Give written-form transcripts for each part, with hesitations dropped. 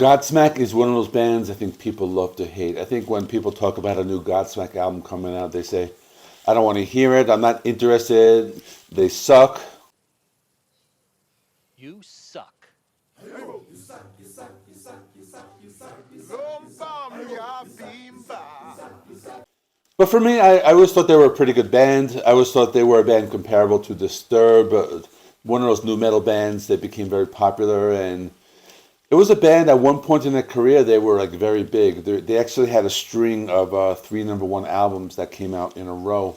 Godsmack is one of those bands I think people love to hate. I think when people talk about a new Godsmack album coming out, they say, I don't want to hear it, I'm not interested, they suck. You suck. But for me, I always thought they were a pretty good band. I always thought they were a band comparable to Disturbed, one of those new metal bands that became very popular. And it was a band at one point in their career, they were like very big. They actually had a string of 3 #1 albums that came out in a row.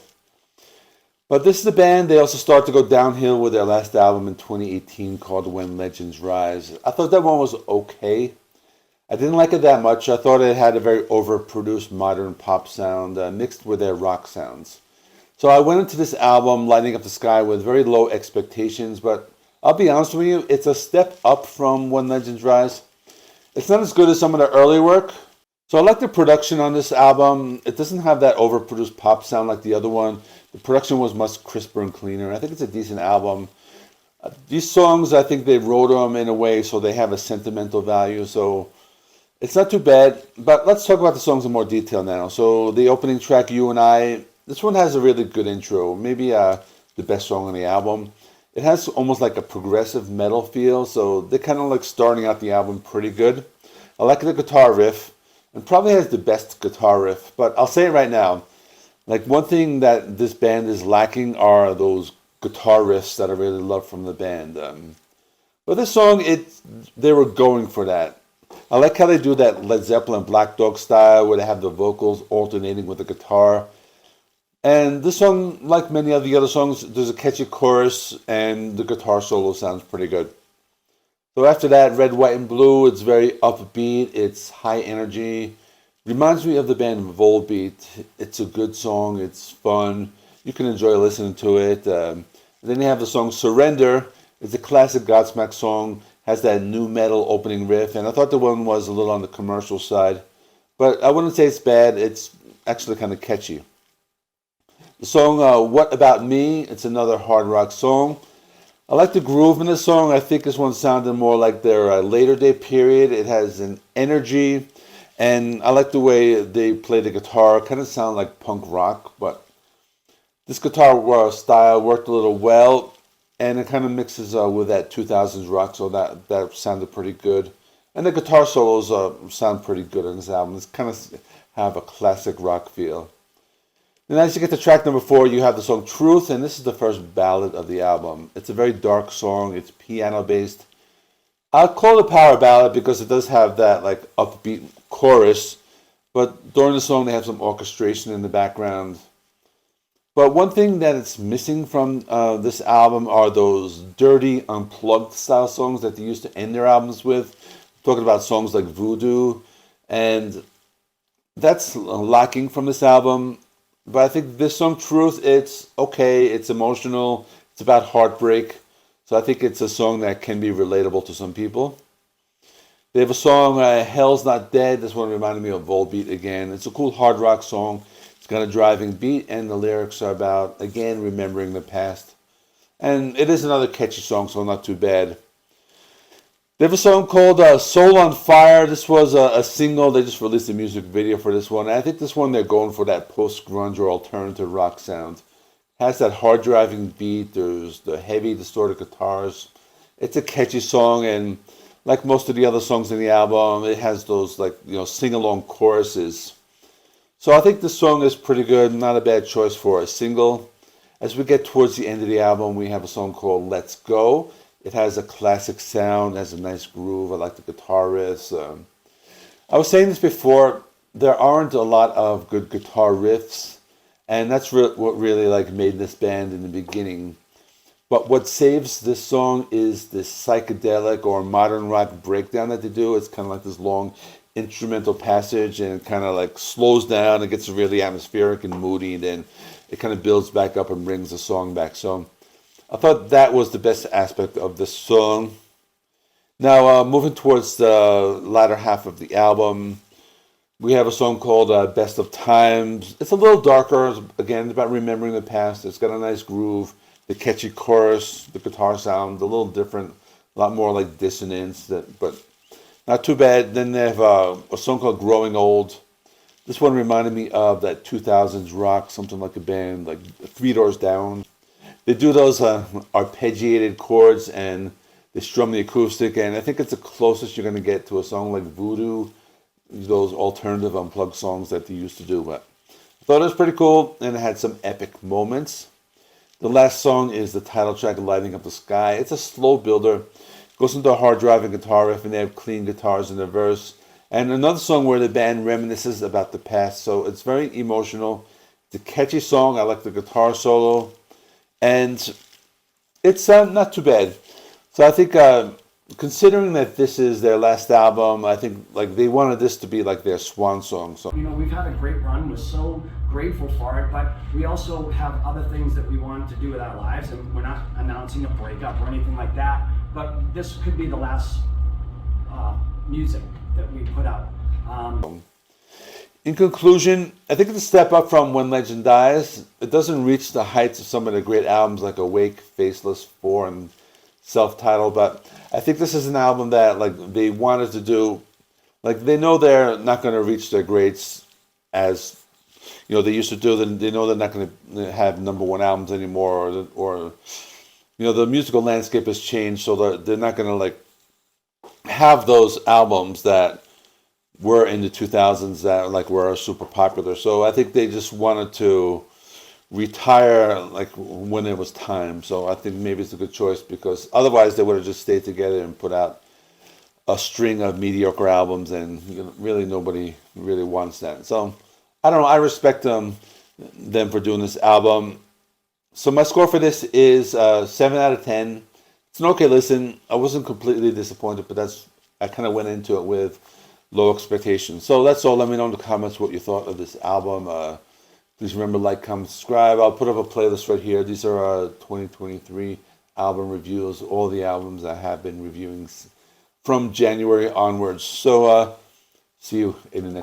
But this is a band, they also started to go downhill with their last album in 2018 called When Legends Rise. I thought that one was okay. I didn't like it that much. I thought it had a very overproduced modern pop sound mixed with their rock sounds. So I went into this album lighting up the sky with very low expectations, but I'll be honest with you, it's a step up from When Legends Rise. It's not as good as some of the early work. So I like the production on this album. It doesn't have that overproduced pop sound like the other one. The production was much crisper and cleaner. I think it's a decent album. These songs, I think they wrote them in a way so they have a sentimental value. So it's not too bad. But let's talk about the songs in more detail now. So the opening track, You and I, this one has a really good intro. Maybe the best song on the album. It has almost like a progressive metal feel. So they're kind of like starting out the album pretty good. I like the guitar riff. It probably has the best guitar riff. But I'll say it right now. Like one thing that this band is lacking are those guitar riffs that I really love from the band. But this song, they were going for that. I like how they do that Led Zeppelin Black Dog style where they have the vocals alternating with the guitar. And this song, like many of the other songs, there's a catchy chorus and the guitar solo sounds pretty good. So after that, Red, White, and Blue, it's very upbeat, it's high energy. Reminds me of the band Volbeat. It's a good song, it's fun, you can enjoy listening to it. Then you have the song Surrender. It's a classic Godsmack song, has that new metal opening riff, and I thought the one was a little on the commercial side. But I wouldn't say it's bad, it's actually kind of catchy. The song What About Me, it's another hard rock song. I like the groove in this song. I think this one sounded more like their later day period. It has an energy, and I like the way they play the guitar. Kind of sound like punk rock, but this guitar style worked a little well, and it kind of mixes with that 2000s rock, so that sounded pretty good. And the guitar solos sound pretty good on this album. It's kind of have a classic rock feel. Then as you get to track number 4, you have the song Truth, and this is the first ballad of the album. It's a very dark song. It's piano-based. I'll call it a power ballad because it does have that like upbeat chorus, but during the song they have some orchestration in the background. But one thing that it's missing from this album are those dirty, unplugged style songs that they used to end their albums with. I'm talking about songs like Voodoo, and that's lacking from this album. But I think this song, Truth, it's okay, it's emotional, it's about heartbreak. So I think it's a song that can be relatable to some people. They have a song, Hell's Not Dead. This one reminded me of Volbeat again. It's a cool hard rock song. It's got a driving beat, and the lyrics are about, again, remembering the past. And it is another catchy song, so not too bad. They have a song called Soul on Fire. This was a single. They just released a music video for this one. And I think this one they're going for that post-grunge or alternative rock sound. It has that hard driving beat. There's the heavy distorted guitars. It's a catchy song, and like most of the other songs in the album, it has those like sing-along choruses. So I think this song is pretty good. Not a bad choice for a single. As we get towards the end of the album, we have a song called Let's Go. It has a classic sound, has a nice groove. I like the guitar riffs. I was saying this before, there aren't a lot of good guitar riffs, and that's what really like made this band in the beginning. But what saves this song is this psychedelic or modern rock breakdown that they do. It's kind of like this long instrumental passage, and it kind of like slows down. It gets really atmospheric and moody, and then it kind of builds back up and brings the song back. So I thought that was the best aspect of this song. Now, moving towards the latter half of the album, we have a song called Best of Times. It's a little darker. Again, it's about remembering the past. It's got a nice groove. The catchy chorus, the guitar sound, a little different, a lot more like dissonance. But Not too bad. Then they have a song called Growing Old. This one reminded me of that 2000s rock, something like a band like Three Doors Down. They do those arpeggiated chords and they strum the acoustic, and I think it's the closest you're going to get to a song like Voodoo, those alternative unplugged songs that they used to do. But I thought it was pretty cool, and it had some epic moments. The last song is the title track, Lighting Up the Sky. It's a slow builder. It goes into a hard driving guitar riff, and they have clean guitars in the verse. And another song where the band reminisces about the past, so it's very emotional. It's a catchy song. I like the guitar solo. And it's not too bad. So I think, considering that this is their last album, I think like they wanted this to be like their swan song. So we've had a great run. We're so grateful for it, but we also have other things that we want to do with our lives, and we're not announcing a breakup or anything like that. But this could be the last music that we put out. In conclusion, I think it's a step up from When Legend Dies. It doesn't reach the heights of some of the great albums like Awake, Faceless, 4, and Self-Titled, but I think this is an album that like they wanted to do. Like they know they're not going to reach their greats as they used to do. They know they're not going to have #1 albums anymore, or the musical landscape has changed, so they're not going to like have those albums that were in the 2000s that like were super popular. So I think they just wanted to retire like when it was time. So I think maybe it's a good choice, because otherwise they would have just stayed together and put out a string of mediocre albums, and really nobody really wants that. So I don't know. I respect them for doing this album. So my score for this is 7 out of 10. It's an okay listen. I wasn't completely disappointed, but I kind of went into it with low expectations. So that's all. Let me know in the comments what you thought of this album. Please remember, like, comment, subscribe. I'll put up a playlist right here. These are our 2023 album reviews, all the albums I have been reviewing from January onwards. So see you in the next